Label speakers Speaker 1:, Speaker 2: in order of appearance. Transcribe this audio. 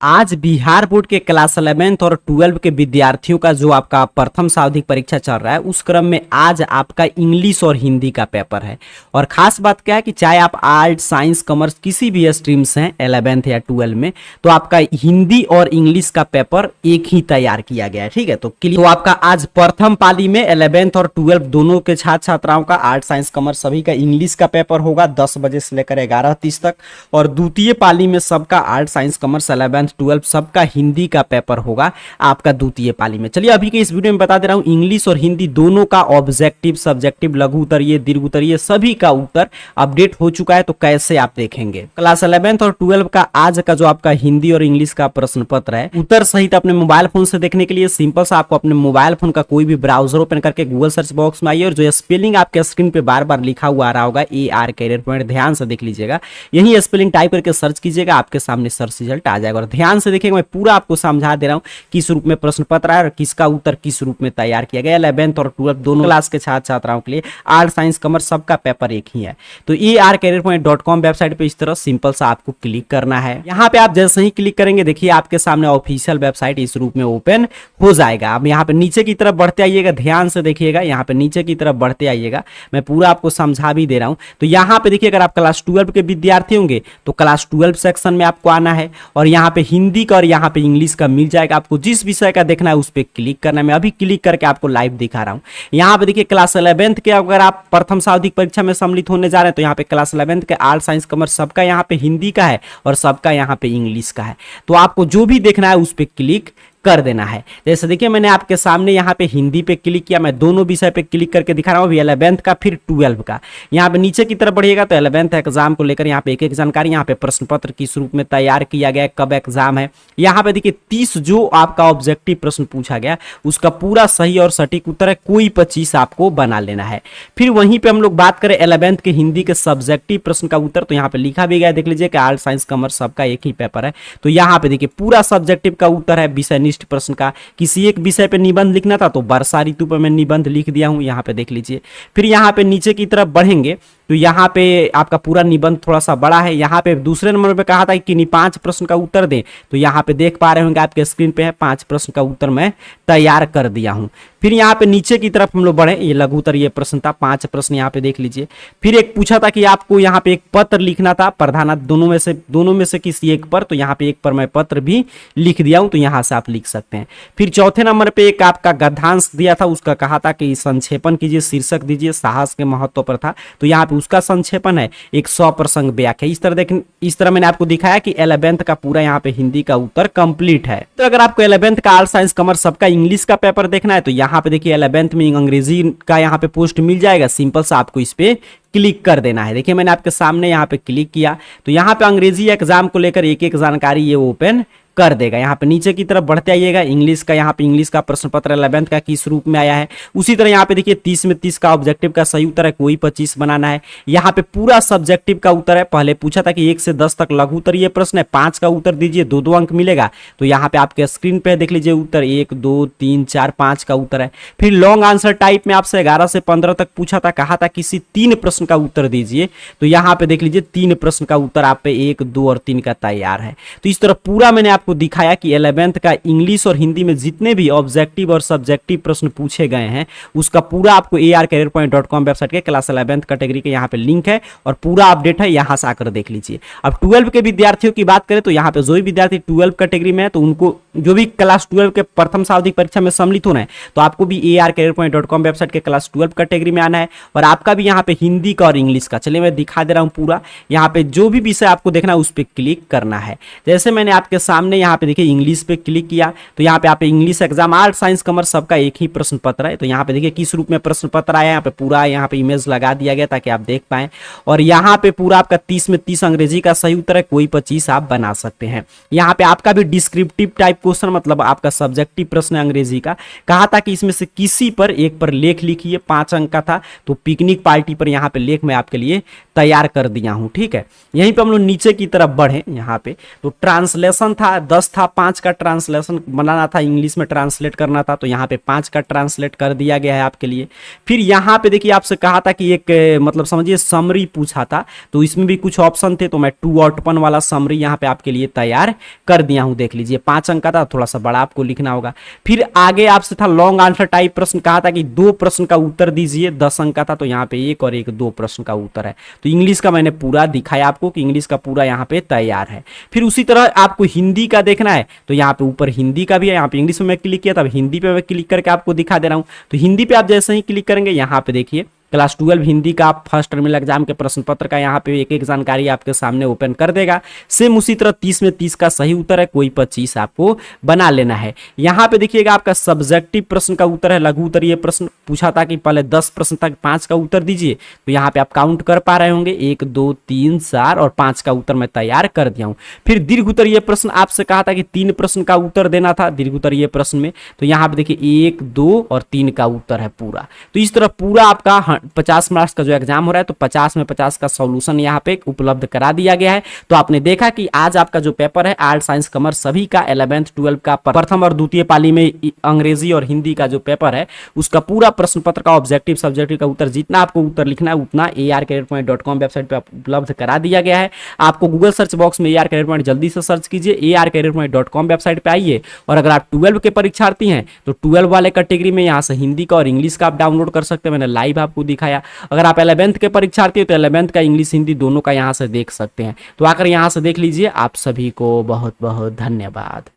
Speaker 1: आज बिहार बोर्ड के class 11th और 12 के विद्यार्थियों का जो आपका प्रथम सावधिक परीक्षा चल रहा है उस क्रम में आज आपका इंग्लिश और हिंदी का पेपर है। और खास बात क्या है कि चाहे आप आर्ट साइंस कॉमर्स किसी भी स्ट्रीम्स हैं 11th या 12 में, तो आपका हिंदी और इंग्लिश का पेपर एक ही तैयार किया गया है। ठीक है, तो आपका आज प्रथम पाली में 11th और 12 दोनों के छात्र छात्राओं का आर्ट साइंस कॉमर्स सभी का इंग्लिश का पेपर होगा 10 बजे से लेकर 11:30 तक। और द्वितीय पाली में सबका आर्ट साइंस कॉमर्स 11th 12 सबका हिंदी का पेपर होगा आपका द्वितीय पाली में। चलिए अभी के इस वीडियो में बता दे रहा हूं इंग्लिश और हिंदी दोनों का ऑब्जेक्टिव, सब्जेक्टिव, लघु उत्तरीय, दीर्घ उत्तरीय सभी का उत्तर अपडेट हो चुका है। तो कैसे आप देखेंगे क्लास 11th और 12 का आज का जो आपका हिंदी और इंग्लिश का प्रश्न पत्र है उत्तर सहित अपने मोबाइल फोन से देखने के लिए सिंपल सा आपको अपने मोबाइल फोन का कोई भी ब्राउजर ओपन करके गूगल सर्च बॉक्स में आइए और जो स्पेलिंग आपके स्क्रीन पे बार बार लिखा हुआ आ रहा होगा AR कैरियर पॉइंट, ध्यान से देख लीजिएगा। यही स्पेलिंग टाइप करके सर्च कीजिएगा, आपके सामने सर्च रिजल्ट आ जाएगा। और ध्यान से देखिएगा, मैं पूरा आपको समझा दे रहा हूं किस रूप में प्रश्न पत्र है और किसका उत्तर किस रूप में तैयार किया गया। 11th और 12 दोनों क्लास के छात्र छात्राओं के लिए आर्ट साइंस कॉमर्स सबका पेपर एक ही है। तो arcareerpoint.com वेबसाइट पे इस तरह सिंपल सा आपको क्लिक करना है। यहाँ पे आप जैसे ही क्लिक करेंगे देखिए आपके सामने ऑफिशियल वेबसाइट इस रूप में ओपन हो जाएगा। अब यहाँ पे नीचे की तरफ बढ़ते आइएगा, ध्यान से देखिएगा, यहाँ पे नीचे की तरफ बढ़ते आइएगा, मैं पूरा आपको समझा भी दे रहा हूं। तो यहाँ पे देखिए अगर आप क्लास 12 के विद्यार्थी होंगे तो क्लास 12 सेक्शन में आपको आना है और यहाँ पे हिंदी का और यहाँ पे इंग्लिश का मिल जाएगा। आपको जिस विषय का देखना है उस पर क्लिक करना है। मैं अभी क्लिक करके आपको लाइव दिखा रहा हूँ। यहाँ पे देखिए क्लास 11th के अगर आप प्रथम सावधिक परीक्षा में सम्मिलित होने जा रहे हैं तो यहाँ पे क्लास 11th के आर्ट साइंस कॉमर्स सबका यहाँ पे हिंदी का है और सबका यहाँ पे इंग्लिश का है। तो आपको जो भी देखना है उस पर क्लिक कर देना है। जैसे देखिए मैंने आपके सामने यहाँ पे हिंदी पे क्लिक किया, मैं दोनों विषय पे क्लिक करके दिखा रहा हूँ, अभी 11th का फिर 12 का। यहाँ पे नीचे की तरफ बढ़िएगा तो 11th एग्जाम को लेकर यहाँ पे एक एक जानकारी, यहाँ पे प्रश्न पत्र किस रूप में तैयार किया गया, कब एग्जाम है। यहाँ पे देखिए 30 जो आपका ऑब्जेक्टिव प्रश्न पूछा गया उसका पूरा सही और सटीक उत्तर है, कोई 25 आपको बना लेना है। फिर वहीं पे हम लोग बात करें 11th के हिंदी के सब्जेक्टिव प्रश्न का उत्तर, तो यहाँ पे लिखा भी गया, देख लीजिए कि आर्ट साइंस कॉमर्स सबका एक ही पेपर है। तो यहाँ पे देखिए पूरा सब्जेक्टिव का उत्तर है विषय प्रश्न का। किसी एक विषय पे निबंध लिखना था तो वर्षा ऋतु पर मैं निबंध लिख दिया हूं, यहाँ पे देख लीजिए। फिर यहाँ पे नीचे की तरफ बढ़ेंगे तो यहाँ पे आपका पूरा निबंध थोड़ा सा बड़ा है। यहाँ पे दूसरे नंबर पे कहा था कि 5 प्रश्न का उत्तर दें, तो यहाँ पे देख पा रहे होंगे आपके स्क्रीन पे है 5 प्रश्न का उत्तर मैं तैयार कर दिया हूँ। फिर यहाँ पे नीचे की तरफ हम लोग बढ़े, ये लघु उत्तरीय प्रश्न था, 5 प्रश्न यहाँ पे देख लीजिए। फिर एक पूछा था कि आपको यहाँ पे एक पत्र लिखना था प्रधानार्थ दोनों में से किसी एक पर, तो यहाँ पे एक पर मैं पत्र भी लिख दिया हूँ, तो यहाँ से आप लिख सकते हैं। फिर चौथे नंबर पे एक आपका गद्यांश दिया था, उसका कहा था कि संक्षेपण कीजिए, शीर्षक दीजिए, साहस के महत्व पर था, तो यहाँ पे उसका संक्षेपण है एक 100 प्रसंग व्याख्या। इस तरह मैंने आपको दिखाया कि 11th का पूरा यहाँ पे हिंदी का उत्तर कंप्लीट है। तो अगर आपको 11th का आर्ट साइंस कॉमर्स सबका इंग्लिश का पेपर देखना है तो यहाँ पे देखिए 11th में अंग्रेजी का यहाँ पे पोस्ट मिल जाएगा, सिंपल सा आपको इस पे क्लिक कर देना है। देखिए मैंने आपके सामने यहाँ पे क्लिक किया तो यहाँ पे अंग्रेजी एग्जाम को लेकर एक एक जानकारी ये ओपन कर देगा। यहाँ पे नीचे की तरफ बढ़ते आइएगा, इंग्लिश का यहाँ पे इंग्लिश का प्रश्न पत्र 11th का किस रूप में आया है। उसी तरह यहाँ पे देखिए 30 में 30 का ऑब्जेक्टिव का सही उत्तर है, कोई 25 बनाना है। यहाँ पे पूरा सब्जेक्टिव का उत्तर है, पहले पूछा था कि 1 से 10 तक लघु उत्तरीय प्रश्न है, 5 का उत्तर दीजिए, 2 अंक मिलेगा। तो यहाँ पे आपके स्क्रीन पे देख लीजिए उत्तर 1 2 3 4 5 का उत्तर है। फिर लॉन्ग आंसर टाइप में आपसे 11 से 15 तक पूछा था, कहा था किसी 3 प्रश्न का उत्तर दीजिए, तो यहाँ पे देख लीजिए 3 प्रश्न का उत्तर आप पे 1 2 और 3 का तैयार है। तो इस तरह पूरा मैंने आपको दिखाया कि 11th का इंग्लिश और हिंदी में जितने भी ऑब्जेक्टिव और सब्जेक्टिव प्रश्न पूछे गए हैं उसका पूरा आपको arcareerpoint.com वेबसाइट के क्लास 11th कैटेगरी के यहाँ पे लिंक है और पूरा अपडेट है, यहाँ से आकर देख लीजिए। अब 12 के विद्यार्थियों की बात करें तो यहाँ पे जो भी विद्यार्थी 12 कैटेगरी में है तो उनको जो भी क्लास 12 के प्रथम सावधिक परीक्षा में सम्मिलित होना है तो आपको भी arcareerpoint.com वेबसाइट के क्लास 12 कैटेगरी में आना है और आपका भी यहाँ पे हिंदी का और इंग्लिश का, चलिए मैं दिखा दे रहा हूँ पूरा। यहाँ पे जो भी विषय आपको देखना है उस पर क्लिक करना है। जैसे मैंने आपके सामने यहाँ पे देखिए इंग्लिश पे क्लिक किया तो यहाँ पे आप English exam art science commerce सबका एक ही प्रश्न पत्र है। तो यहाँ पे देखिए किस रूप में प्रश्न पत्र आया, यहाँ पे पूरा यहाँ पे इमेज लगा दिया गया ताकि आप देख पाएं। और यहाँ पे पूरा आपका 30 में 30 अंग्रेजी का सही उत्तर है, कोई 25 आप बना सकते हैं। यहाँ पे आपका भी डिस्क्रिप्टिव टाइप क्वेश्चन मतलब आपका सब्जेक्टिव प्रश्न है अंग्रेजी का, कहा था कि इसमें से किसी पर एक पर लेख लिखिए, 5 अंक का था, तो पिकनिक पार्टी पर यहाँ पे लेख मैं आपके लिए तैयार कर दिया हूं। ठीक है, यहीं पे हम लोग नीचे की तरफ बढ़े। यहाँ पे तो ट्रांसलेशन था 10 था, 5 का ट्रांसलेशन बनाना था, इंग्लिश में ट्रांसलेट करना था, तो यहाँ पे 5 का ट्रांसलेट कर दिया गया है आपके लिए। फिर यहाँ पे देखिए आपसे कहा था कि एक मतलब समझिए समरी पूछा था, तो इसमें भी कुछ ऑप्शन थे, तो मैं 2/1 वाला समरी यहाँ पे आपके लिए तैयार कर दिया हूँ। देख लीजिए 5 अंक का था, थोड़ा सा बड़ा आपको लिखना होगा। फिर आगे आपसे था लॉन्ग आंसर टाइप प्रश्न, कहा था कि 2 प्रश्न का उत्तर दीजिए, 10 अंक का था, तो यहाँ पे 1 और 1 2 प्रश्न का उत्तर है। तो इंग्लिश का मैंने पूरा दिखाया आपको कि इंग्लिश का पूरा यहाँ पे तैयार है। फिर उसी तरह आपको हिंदी का देखना है, तो यहाँ पे ऊपर हिंदी का भी है, यहाँ पे इंग्लिश में मैं क्लिक किया था, हिंदी पे मैं क्लिक करके आपको दिखा दे रहा हूँ। तो हिंदी पे आप जैसे ही क्लिक करेंगे, यहाँ पे देखिए क्लास 12 हिंदी का आप फर्स्ट टर्मिनल एग्जाम के प्रश्न पत्र का यहाँ पे एक एक जानकारी आपके सामने ओपन कर देगा। सेम उसी तरह 30 में 30 का सही उत्तर है, कोई 25 आपको बना लेना है। यहाँ पे देखिएगा आपका सब्जेक्टिव प्रश्न का उत्तर है, लघु उत्तरीय प्रश्न पूछा था कि पहले 10 प्रश्न तक 5 का उत्तर दीजिए, तो यहाँ पे आप काउंट कर पा रहे होंगे 1 2 3 4 और 5 का उत्तर मैं तैयार कर दिया हूँ। फिर दीर्घ उत्तरीय प्रश्न आपसे कहा था कि 3 प्रश्न का उत्तर देना था दीर्घ उत्तरीय प्रश्न में, तो यहाँ पे देखिए 1 2 और 3 का उत्तर है पूरा। तो इस तरह पूरा आपका 50 मार्क्स का जो एग्जाम हो रहा है, तो 50 में 50 का सॉल्यूशन यहाँ पे उपलब्ध करा दिया गया है। तो आपने देखा कि आज आपका जो पेपर है आर्ट साइंस कॉमर्स सभी का 11th 12th का प्रथम और द्वितीय पाली में अंग्रेजी और हिंदी का जो पेपर है उसका पूरा प्रश्न पत्र का ऑब्जेक्टिव सब्जेक्टिव का उत्तर जितना आपको उत्तर लिखना है उतना arcareerpoint.com वेबसाइट पे उपलब्ध करा दिया गया है। आपको गूगल सर्च बॉक्स में AR Career Point जल्दी से सर्च कीजिए, arcareerpoint.com वेबसाइट पे आइए। और अगर आप 12 के परीक्षार्थी हैं तो 12 वाले कैटेगरी में यहाँ से हिंदी का और इंग्लिश का आप डाउनलोड कर सकते हैं, मैंने लाइव आपको दिखाया। अगर आप 11th के परीक्षार्थी हो तो 11th का इंग्लिश हिंदी दोनों का यहाँ से देख सकते हैं। तो आकर यहाँ से देख लीजिए। आप सभी को बहुत बहुत धन्यवाद।